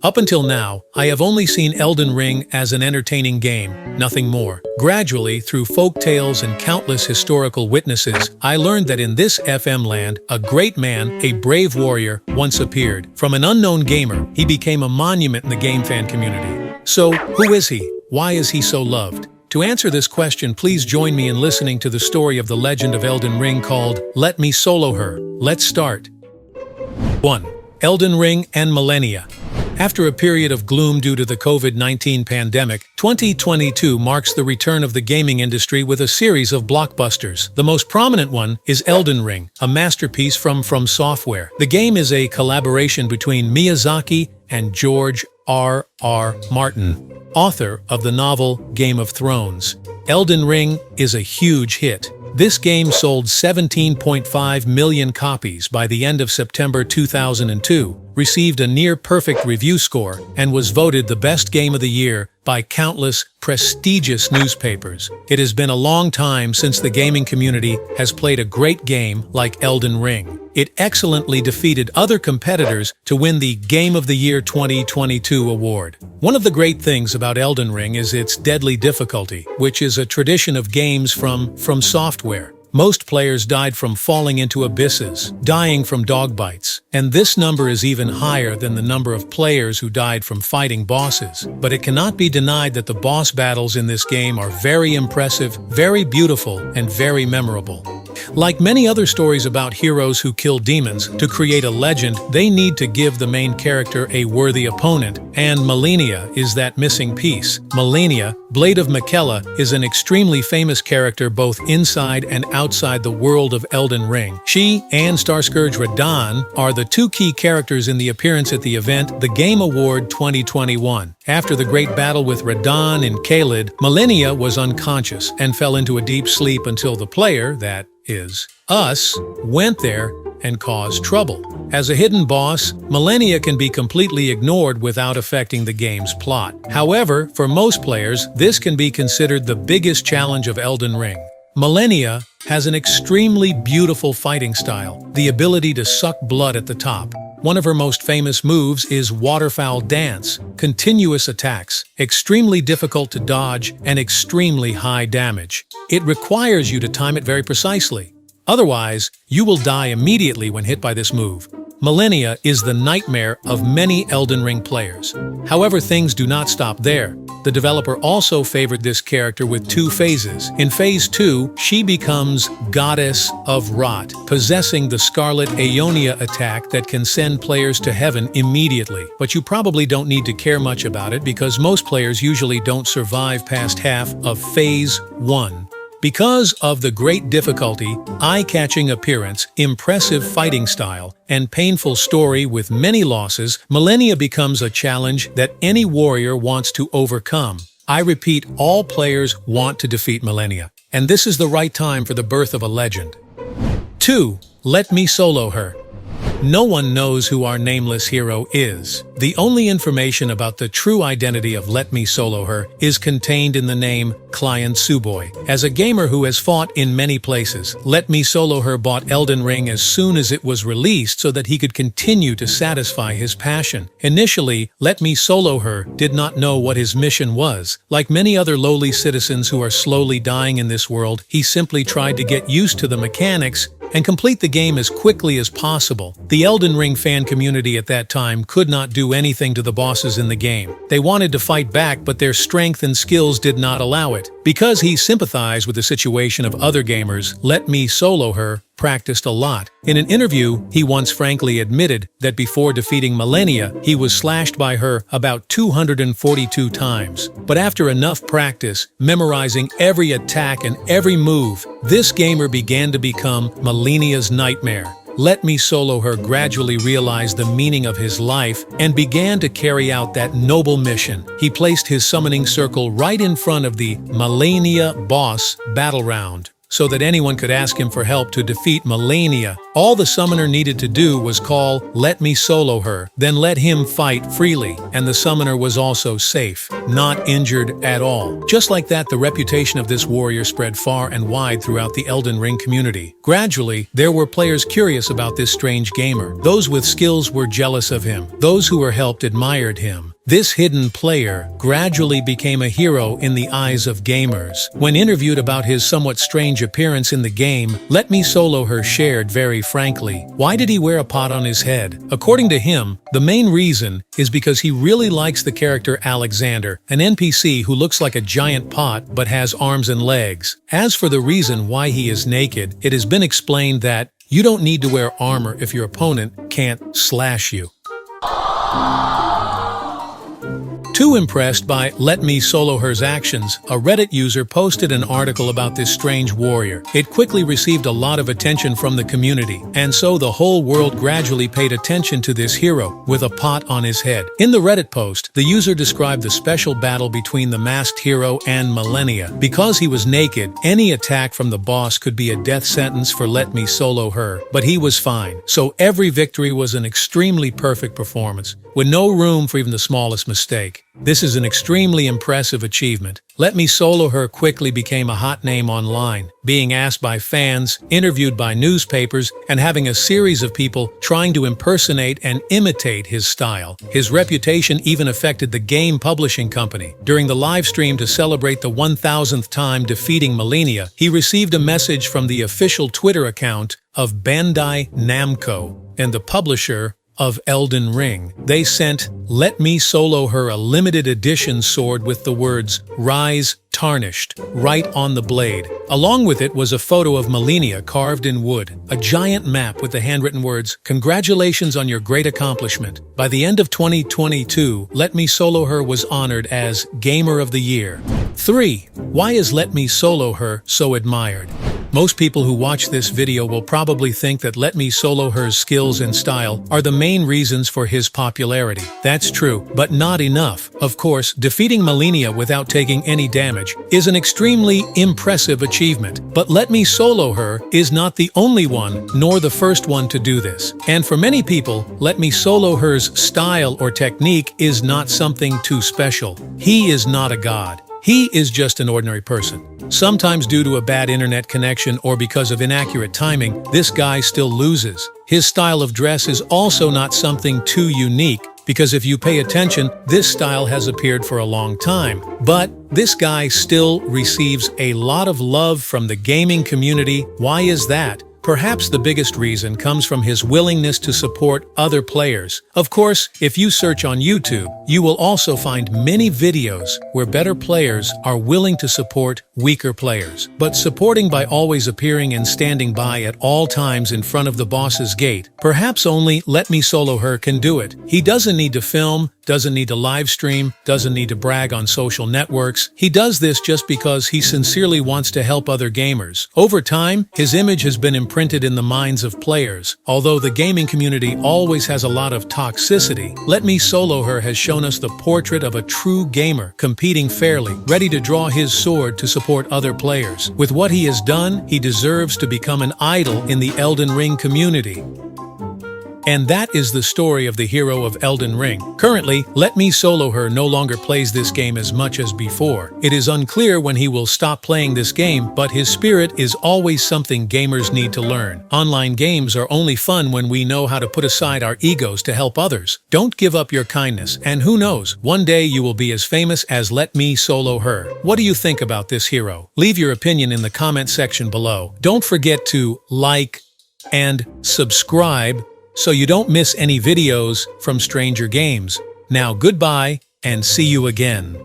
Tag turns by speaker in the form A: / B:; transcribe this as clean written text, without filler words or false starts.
A: Up until now, I have only seen Elden Ring as an entertaining game, nothing more. Gradually, through folk tales and countless historical witnesses, I learned that in this FM land, a great man, a brave warrior, once appeared. From an unknown gamer, he became a monument in the game fan community. So, who is he? Why is he so loved? To answer this question, please join me in listening to the story of the legend of Elden Ring called Let Me Solo Her. Let's start. 1. Elden Ring and Millennia. After a period of gloom due to the COVID-19 pandemic, 2022 marks the return of the gaming industry with a series of blockbusters. The most prominent one is Elden Ring, a masterpiece from Software. The game is a collaboration between Miyazaki and George R.R. Martin, author of the novel Game of Thrones. Elden Ring is a huge hit. This game sold 17.5 million copies by the end of September 2002, received a near-perfect review score, and was voted the best game of the year by countless prestigious newspapers. It has been a long time since the gaming community has played a great game like Elden Ring. It excellently defeated other competitors to win the Game of the Year 2022 award. One of the great things about Elden Ring is its deadly difficulty, which is a tradition of games from Software. Most players died from falling into abysses, dying from dog bites, and this number is even higher than the number of players who died from fighting bosses. But it cannot be denied that the boss battles in this game are very impressive, very beautiful, and very memorable. Like many other stories about heroes who kill demons, to create a legend, they need to give the main character a worthy opponent, and Millennia is that missing piece. Millennia, Blade of Miquella, is an extremely famous character both inside and outside the world of Elden Ring. She and Starscourge Radahn are the two key characters in the appearance at the event, the Game Award 2021. After the great battle with Radahn and Caelid, Millennia was unconscious and fell into a deep sleep until the player, that is, us, went there and caused trouble. As a hidden boss, Millennia can be completely ignored without affecting the game's plot. However, for most players, this can be considered the biggest challenge of Elden Ring. Millennia has an extremely beautiful fighting style, the ability to suck blood at the top. One of her most famous moves is Waterfowl Dance, continuous attacks, extremely difficult to dodge, and extremely high damage. It requires you to time it very precisely. Otherwise, you will die immediately when hit by this move. Millennia is the nightmare of many Elden Ring players. However, things do not stop there. The developer also favored this character with two phases. In Phase 2, she becomes Goddess of Rot, possessing the Scarlet Aeonia attack that can send players to heaven immediately. But you probably don't need to care much about it because most players usually don't survive past half of Phase 1. Because of the great difficulty, eye-catching appearance, impressive fighting style, and painful story with many losses, Millennia becomes a challenge that any warrior wants to overcome. I repeat, all players want to defeat Millennia, and this is the right time for the birth of a legend. 2. Let Me Solo Her. No one knows who our nameless hero is. The only information about the true identity of Let Me Solo Her is contained in the name Client Suboi. As a gamer who has fought in many places, Let Me Solo Her bought Elden Ring as soon as it was released so that he could continue to satisfy his passion. Initially, Let Me Solo Her did not know what his mission was. Like many other lowly citizens who are slowly dying in this world, he simply tried to get used to the mechanics and complete the game as quickly as possible. The Elden Ring fan community at that time could not do anything to the bosses in the game. They wanted to fight back, but their strength and skills did not allow it. Because he sympathized with the situation of other gamers, Let Me Solo Her practiced a lot. In an interview, he once frankly admitted that before defeating Millennia, he was slashed by her about 242 times. But after enough practice, memorizing every attack and every move, this gamer began to become Millennia's nightmare. Let Me Solo Her gradually realized the meaning of his life and began to carry out that noble mission. He placed his summoning circle right in front of the Millennia boss battle round. so that anyone could ask him for help to defeat Malenia. All the summoner needed to do was call, "Let me solo her," then let him fight freely, and the summoner was also safe, not injured at all. Just like that, the reputation of this warrior spread far and wide throughout the Elden Ring community. Gradually, there were players curious about this strange gamer. Those with skills were jealous of him. Those who were helped admired him. This hidden player gradually became a hero in the eyes of gamers. When interviewed about his somewhat strange appearance in the game, Let Me Solo Her shared very frankly, why did he wear a pot on his head? According to him, the main reason is because he really likes the character Alexander, an NPC who looks like a giant pot but has arms and legs. As for the reason why he is naked, it has been explained that you don't need to wear armor if your opponent can't slash you. Too impressed by Let Me Solo Her's actions, a Reddit user posted an article about this strange warrior. It quickly received a lot of attention from the community, and so the whole world gradually paid attention to this hero with a pot on his head. In the Reddit post, the user described the special battle between the masked hero and Malenia. Because he was naked, any attack from the boss could be a death sentence for Let Me Solo Her, but he was fine. So every victory was an extremely perfect performance, with no room for even the smallest mistake. This is an extremely impressive achievement. Let Me Solo Her quickly became a hot name online, being asked by fans, interviewed by newspapers, and having a series of people trying to impersonate and imitate his style. His reputation even affected the game publishing company. During the live stream to celebrate the 1000th time defeating Malenia, he received a message from the official Twitter account of Bandai Namco and the publisher of Elden Ring. They sent Let Me Solo Her a limited edition sword with the words "Rise Tarnished" right on the blade. Along with it was a photo of Malenia carved in wood, a giant map with the handwritten words, "Congratulations on your great accomplishment." By the end of 2022, Let Me Solo Her was honored as Gamer of the Year. 3. Why is Let Me Solo Her so admired? Most people who watch this video will probably think that Let Me Solo Her's skills and style are the main reasons for his popularity. That's true, but not enough. Of course, defeating Malenia without taking any damage is an extremely impressive achievement. But Let Me Solo Her is not the only one, nor the first one to do this. And for many people, Let Me Solo Her's style or technique is not something too special. He is not a god. He is just an ordinary person. Sometimes due to a bad internet connection or because of inaccurate timing, this guy still loses. His style of dress is also not something too unique, because if you pay attention, this style has appeared for a long time. But this guy still receives a lot of love from the gaming community. Why is that? Perhaps the biggest reason comes from his willingness to support other players. Of course, if you search on YouTube, you will also find many videos where better players are willing to support weaker players. But supporting by always appearing and standing by at all times in front of the boss's gate, perhaps only Let Me Solo Her can do it. He doesn't need to film, doesn't need to live stream, doesn't need to brag on social networks. He does this just because he sincerely wants to help other gamers. Over time, his image has been imprinted in the minds of players. Although the gaming community always has a lot of toxicity, Let Me Solo Her has shown us the portrait of a true gamer, competing fairly, ready to draw his sword to support other players. With what he has done, he deserves to become an idol in the Elden Ring community. And that is the story of the hero of Elden Ring. Currently, Let Me Solo Her no longer plays this game as much as before. It is unclear when he will stop playing this game, but his spirit is always something gamers need to learn. Online games are only fun when we know how to put aside our egos to help others. Don't give up your kindness, and who knows, one day you will be as famous as Let Me Solo Her. What do you think about this hero? Leave your opinion in the comment section below. Don't forget to like and subscribe so you don't miss any videos from Stranger Games. Now goodbye and see you again.